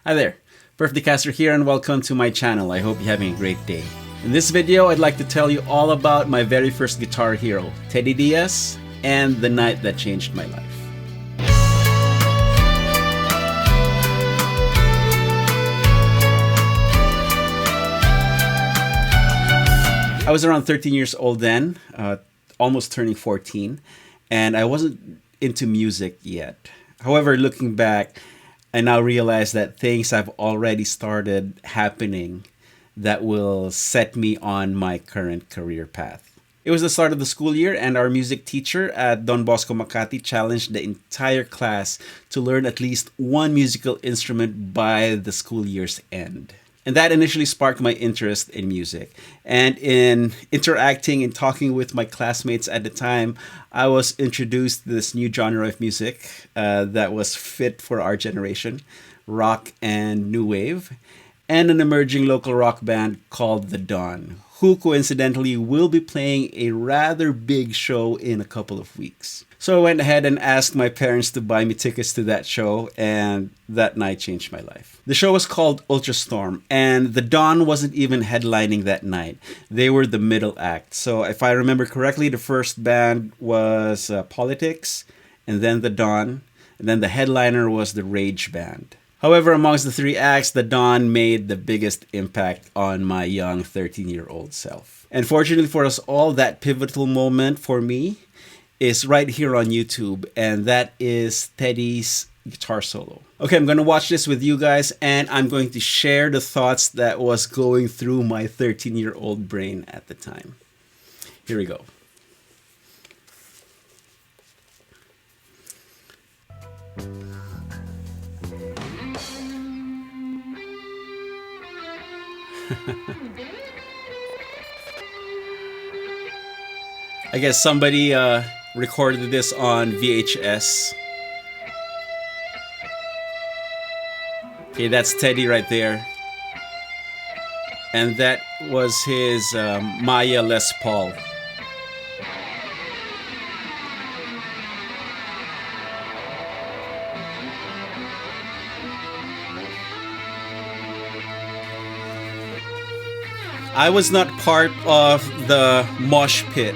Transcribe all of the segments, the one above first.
Hi there, Perfecto here and welcome to my channel. I hope you're having a great day. In this video, I'd like to tell you all about my very first guitar hero, Teddy Diaz, and the night that changed my life. I was around 13 years old then, almost turning 14, and I wasn't into music yet. However, looking back, I now realize that things have already started happening that will set me on my current career path. It was the start of the school year, and our music teacher at Don Bosco Makati challenged the entire class to learn at least one musical instrument by the school year's end. And that initially sparked my interest in music. And in interacting and talking with my classmates at the time, I was introduced to this new genre of music that was fit for our generation, rock and new wave, and an emerging local rock band called The Dawn, who coincidentally will be playing a rather big show in a couple of weeks. So I went ahead and asked my parents to buy me tickets to that show, and that night changed my life. The show was called Ultra Storm, and The Dawn wasn't even headlining that night. They were the middle act. So if I remember correctly, the first band was Politics, and then The Dawn, and then the headliner was the Rage Band. However, amongst the three acts, The Dawn made the biggest impact on my young 13-year-old self. And fortunately for us all, that pivotal moment for me is right here on YouTube, and that is Teddy's guitar solo. Okay, I'm going to watch this with you guys, and I'm going to share the thoughts that was going through my 13-year-old brain at the time. Here we go. I guess somebody recorded this on VHS. Okay, that's Teddy right there. And that was his Maya Les Paul. I was not part of the mosh pit.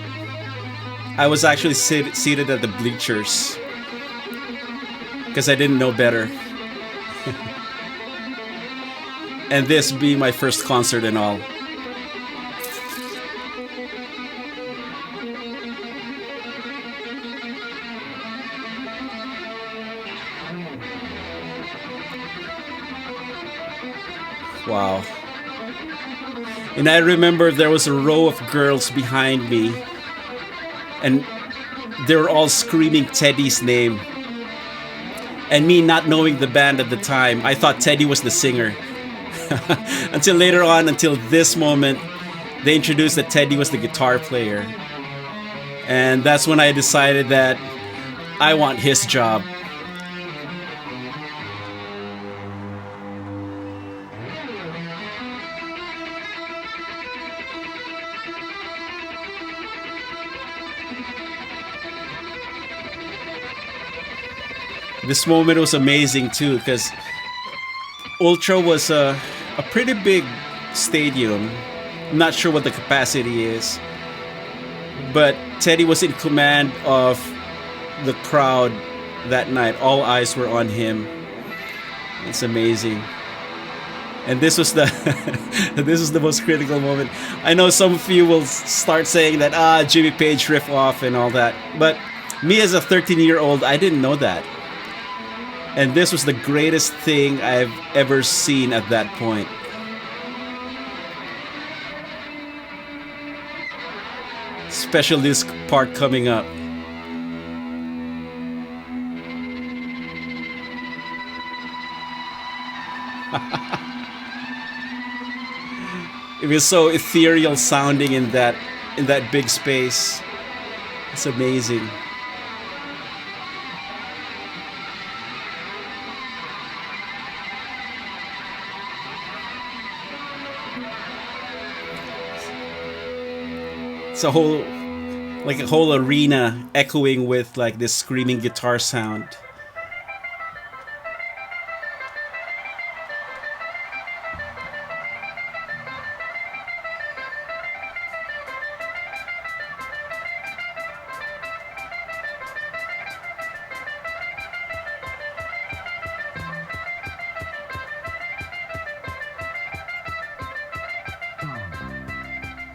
I was actually seated at the bleachers because I didn't know better. And this being my first concert and all. Wow. And I remember there was a row of girls behind me, and they were all screaming Teddy's name. And me not knowing the band at the time, I thought Teddy was the singer. Until later on, until this moment, they introduced that Teddy was the guitar player. And that's when I decided that I want his job. This moment was amazing too, because Ultra was a pretty big stadium. I'm not sure what the capacity is, but Teddy was in command of the crowd that night. All eyes were on him. It's amazing. And this was the this was the most critical moment. I know some of you will start saying that Jimmy Page riff off and all that, but me as a 13-year-old, I didn't know that. And this was the greatest thing I've ever seen at that point. Especially this part coming up. It was so ethereal sounding in that big space. It's amazing. It's a whole arena echoing with like this screaming guitar sound.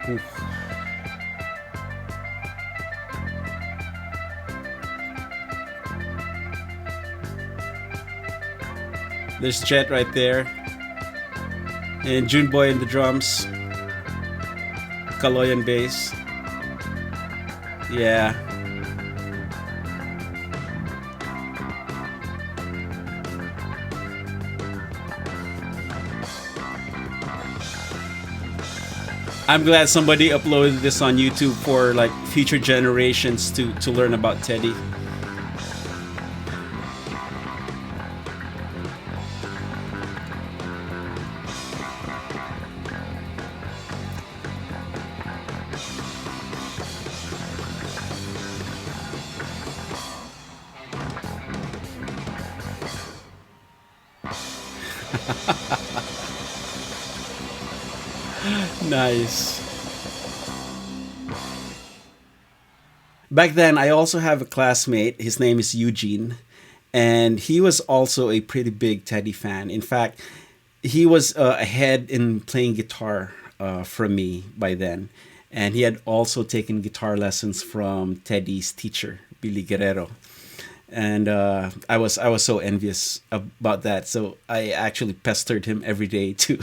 Ooh. There's Jet right there. And Juneboy in the drums. Kaloy on bass. Yeah. I'm glad somebody uploaded this on YouTube for like future generations to learn about Teddy. Nice. Back then, I also have a classmate. His name is Eugene, and he was also a pretty big Teddy fan. In fact, he was ahead in playing guitar from me by then, and he had also taken guitar lessons from Teddy's teacher, Billy Guerrero. And I was so envious about that. So I actually pestered him every day to,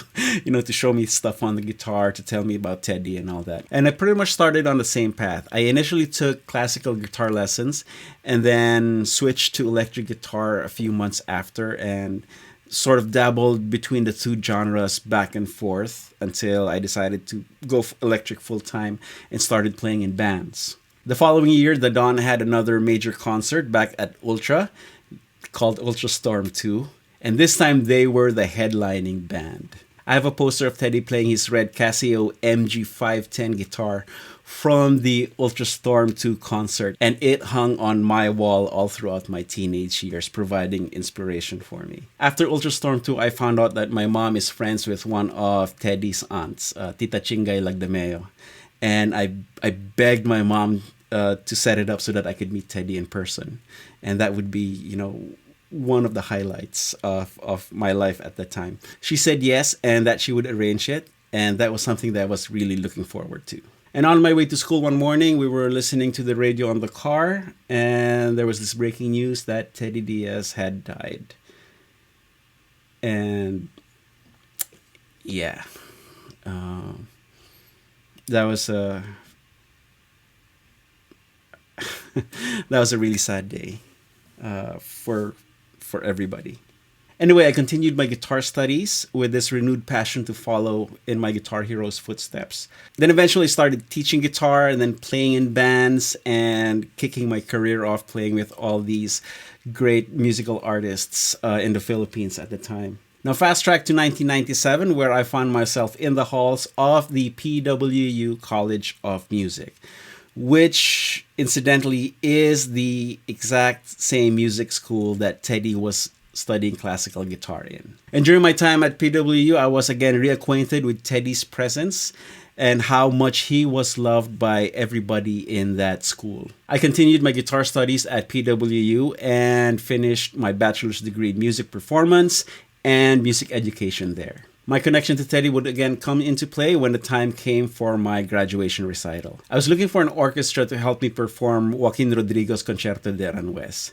to show me stuff on the guitar, to tell me about Teddy and all that. And I pretty much started on the same path. I initially took classical guitar lessons, and then switched to electric guitar a few months after, and sort of dabbled between the two genres back and forth until I decided to go electric full time and started playing in bands. The following year, the Don had another major concert back at Ultra called Ultra Storm 2. And this time they were the headlining band. I have a poster of Teddy playing his red Casio MG510 guitar from the Ultra Storm 2 concert. And it hung on my wall all throughout my teenage years, providing inspiration for me. After Ultra Storm 2, I found out that my mom is friends with one of Teddy's aunts, Tita Chingay Lagdameo. And I begged my mom to set it up so that I could meet Teddy in person. And that would be, one of the highlights of my life at the time. She said yes, and that she would arrange it. And that was something that I was really looking forward to. And on my way to school one morning, we were listening to the radio on the car, and there was this breaking news that Teddy Diaz had died. And yeah, that was a that was a really sad day for everybody. Anyway, I continued my guitar studies with this renewed passion to follow in my guitar hero's footsteps. Then eventually started teaching guitar and then playing in bands and kicking my career off playing with all these great musical artists in the Philippines at the time. Now fast track to 1997, where I found myself in the halls of the PWU College of Music, which incidentally is the exact same music school that Teddy was studying classical guitar in. And during my time at PWU, I was again reacquainted with Teddy's presence and how much he was loved by everybody in that school. I continued my guitar studies at PWU and finished my bachelor's degree in music performance and music education there. My connection to Teddy would again come into play when the time came for my graduation recital. I was looking for an orchestra to help me perform Joaquin Rodrigo's Concierto de Aranjuez.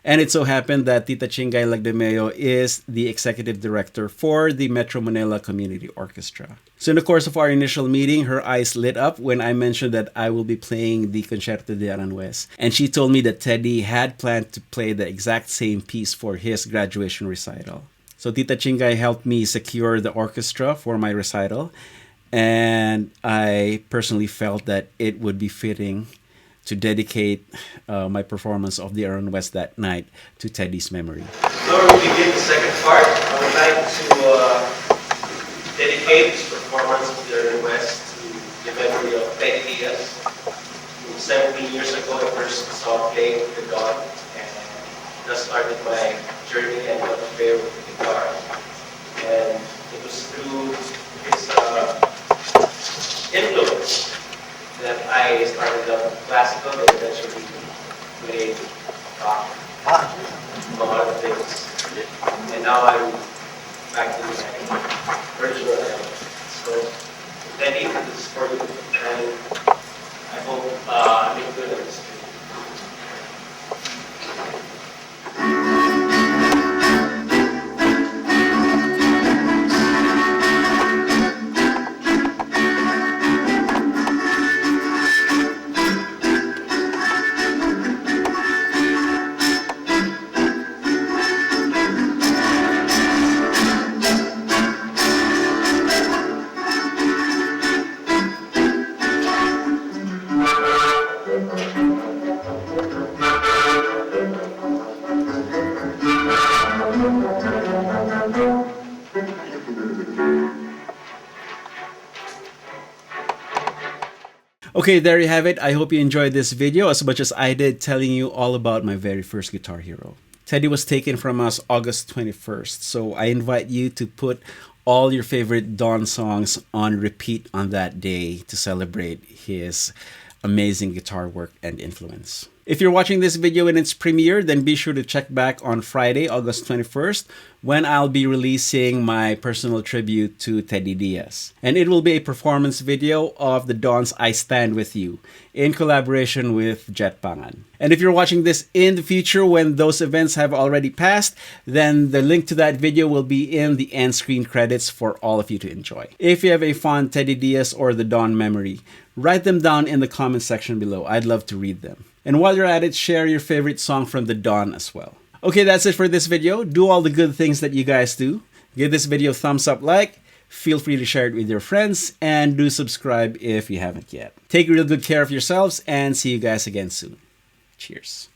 And it so happened that Tita Chingay Lagdameo is the executive director for the Metro Manila Community Orchestra. So in the course of our initial meeting, her eyes lit up when I mentioned that I will be playing the Concierto de Aranjuez. And she told me that Teddy had planned to play the exact same piece for his graduation recital. So Tita Chingay helped me secure the orchestra for my recital. And I personally felt that it would be fitting to dedicate my performance of the Aranjuez that night to Teddy's memory. Before we begin the second part, I would like to dedicate this performance of the Aranjuez to the memory of Teddy Diaz. 17 years ago, I first saw playing with the Dawn, and that started my journey and love affair with the guitar. And it was through his influence that I started up classical and eventually played rock, among other things. And now I'm back to my original element. So Teddy, this is for you. And I hope I make good on this. Okay, there you have it. I hope you enjoyed this video as much as I did telling you all about my very first guitar hero. Teddy was taken from us August 21st, so I invite you to put all your favorite Dawn songs on repeat on that day to celebrate his amazing guitar work and influence. If you're watching this video in its premiere, then be sure to check back on Friday, August 21st, when I'll be releasing my personal tribute to Teddy Diaz. And it will be a performance video of the Dawn's I Stand With You in collaboration with Jet Pangan. And if you're watching this in the future when those events have already passed, then the link to that video will be in the end screen credits for all of you to enjoy. If you have a fond Teddy Diaz or the Dawn memory, write them down in the comment section below. I'd love to read them. And while you're at it, share your favorite song from the Dawn as well. Okay, that's it for this video. Do all the good things that you guys do. Give this video a thumbs up like. Feel free to share it with your friends. And do subscribe if you haven't yet. Take real good care of yourselves and see you guys again soon. Cheers.